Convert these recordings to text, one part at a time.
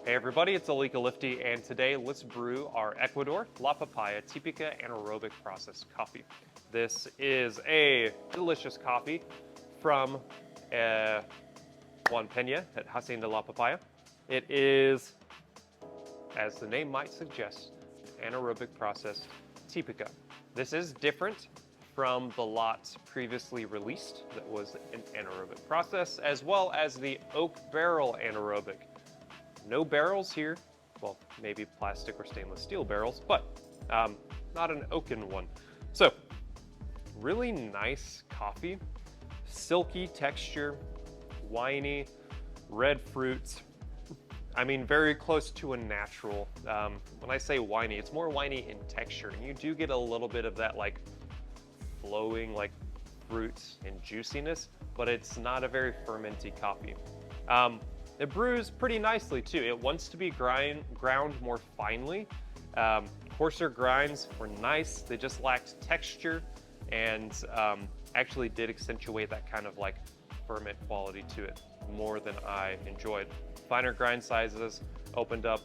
Hey everybody, it's Alika Lifty, and today let's brew our Ecuador La Papaya Typica Anaerobic process coffee. This is a delicious coffee from Juan Peña at Hacienda La Papaya. It is, as the name might suggest, anaerobic processed Typica. This is different from the lot previously released that was an anaerobic process, as well as the oak barrel anaerobic. No barrels here, well, maybe plastic or stainless steel barrels, but not an oaken one. So, really nice coffee, silky texture, winey, red fruits. I mean, very close to a natural. When I say winey, it's more winey in texture, and you do get a little bit of that like flowing like fruits and juiciness, but it's not a very fermenty coffee. It brews pretty nicely too. It wants to be ground more finely. Coarser grinds were nice. They just lacked texture and actually did accentuate that kind of like ferment quality to it more than I enjoyed. Finer grind sizes opened up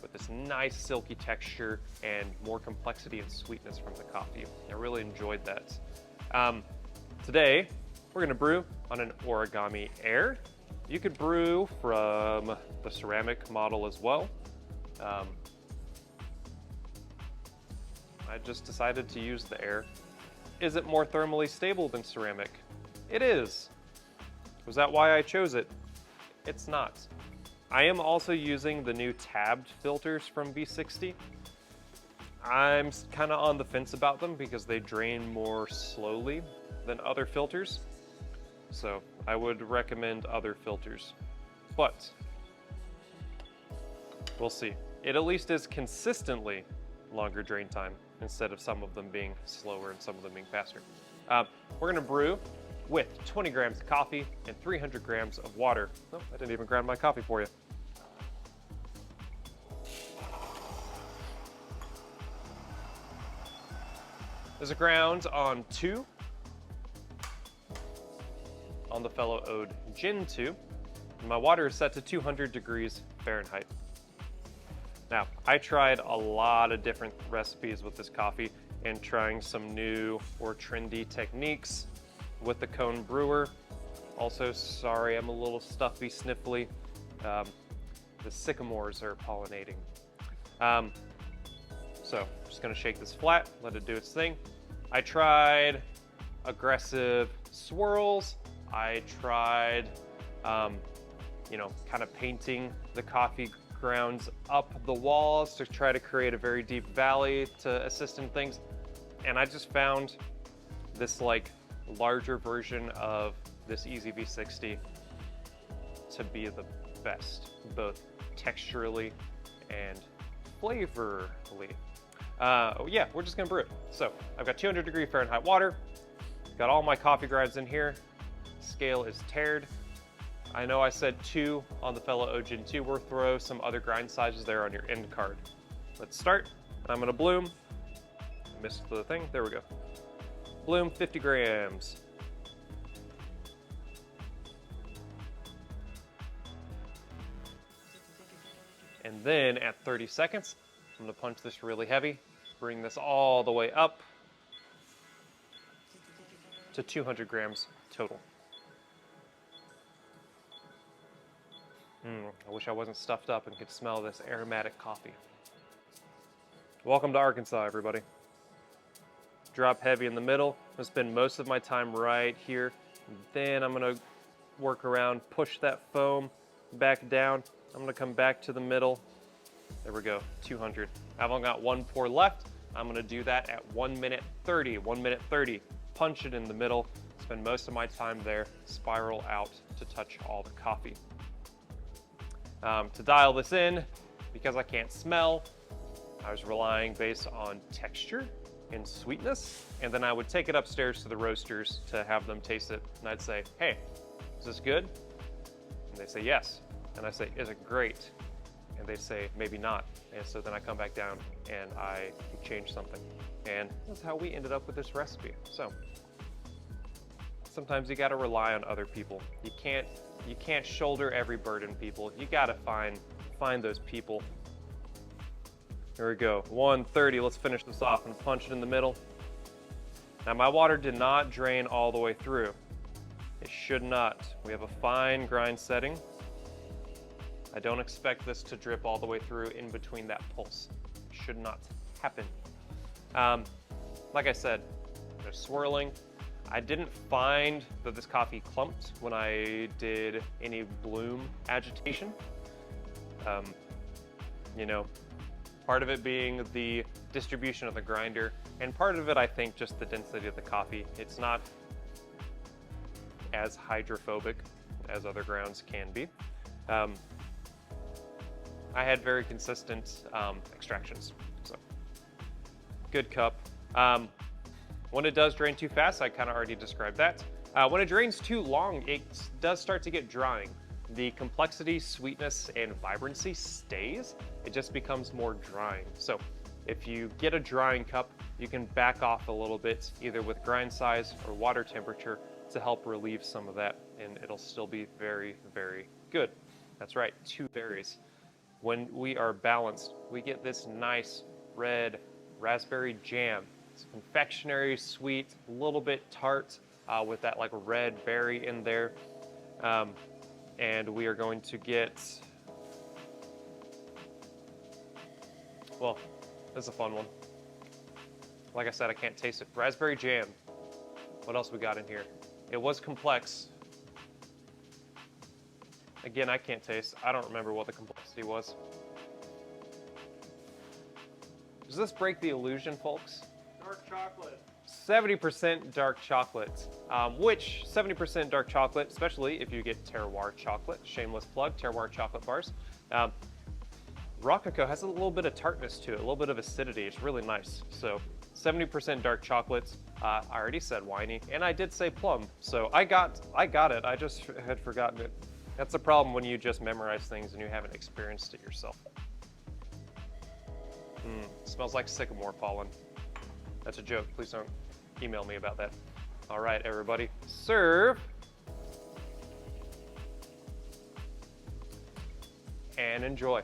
with this nice silky texture and more complexity and sweetness from the coffee. I really enjoyed that. Today, we're gonna brew on an origami air. You could brew from the ceramic model as well. I just decided to use the air. Is it more thermally stable than ceramic? It is. Was that why I chose it? It's not. I am also using the new tabbed filters from V60. I'm kind of on the fence about them because they drain more slowly than other filters. So I would recommend other filters, but we'll see. It at least is consistently longer drain time instead of some of them being slower and some of them being faster. We're gonna brew with 20 grams of coffee and 300 grams of water. Oh, I didn't even grind my coffee for you. There's a ground on 2 on the fellow Ode Gin 2. And my water is set to 200 degrees Fahrenheit. Now, I tried a lot of different recipes with this coffee and trying some new or trendy techniques with the cone brewer. Also, sorry, I'm a little stuffy, sniffly. The sycamores are pollinating. So, I'm just gonna shake this flat, let it do its thing. I tried aggressive swirls. I tried, kind of painting the coffee grounds up the walls to try to create a very deep valley to assist in things. And I just found this like larger version of this Easy V60 to be the best, both texturally and flavorly. Yeah, we're just gonna brew it. So I've got 200 degree Fahrenheit water, got all my coffee grinds in here. Scale is tared. I know I said 2 on the fellow Ode Gin 2. We'll throw some other grind sizes there on your end card. Let's start. I'm gonna bloom. Missed the thing, there we go. Bloom 50 grams. And then at 30 seconds, I'm gonna punch this really heavy, bring this all the way up to 200 grams total. I wish I wasn't stuffed up and could smell this aromatic coffee. Welcome to Arkansas, everybody. Drop heavy in the middle. I'm gonna spend most of my time right here. Then I'm gonna work around, push that foam back down. I'm gonna come back to the middle. There we go, 200. I've only got 1 pour left. I'm gonna do that at 1 minute 30, 1 minute 30. Punch it in the middle, spend most of my time there, spiral out to touch all the coffee. To dial this in, because I can't smell, I was relying based on texture and sweetness, and then I would take it upstairs to the roasters to have them taste it, and I'd say, hey, is this good? And they say yes, and I say, is it great? And they say, maybe not. And so then I come back down and I change something. And that's how we ended up with this recipe. So sometimes you gotta rely on other people. You can't shoulder every burden, people. You gotta find find those people. Here we go, 130. Let's finish this off and punch it in the middle. Now my water did not drain all the way through. It should not. We have a fine grind setting. I don't expect this to drip all the way through in between that pulse. It should not happen. Like I said, there's swirling. I didn't find that this coffee clumped when I did any bloom agitation. You know, part of it being the distribution of the grinder, and part of it, I think, just the density of the coffee. It's not as hydrophobic as other grounds can be. I had very consistent extractions, so good cup. When it does drain too fast, I kind of already described that. When it drains too long, it does start to get drying. The complexity, sweetness, and vibrancy stays. It just becomes more drying. So if you get a drying cup, you can back off a little bit, either with grind size or water temperature, to help relieve some of that, and it'll still be very, very good. That's right, 2 berries. When we are balanced, we get this nice red raspberry jam. It's confectionery, sweet, a little bit tart with that like red berry in there. And we are going to get, well, this is a fun one. Like I said, I can't taste it. Raspberry jam. What else we got in here? It was complex. Again, I can't taste. I don't remember what the complexity was. Does this break the illusion, folks? Dark chocolate. 70% dark chocolate, which 70% dark chocolate, especially if you get terroir chocolate, shameless plug, terroir chocolate bars. Rococo has a little bit of tartness to it, a little bit of acidity. It's really nice. So 70% dark chocolate. I already said winey, and I did say plum. So I got it. I just had forgotten it. That's the problem when you just memorize things and you haven't experienced it yourself. Smells like sycamore pollen. That's a joke. Please don't email me about that. All right, everybody, serve. And enjoy.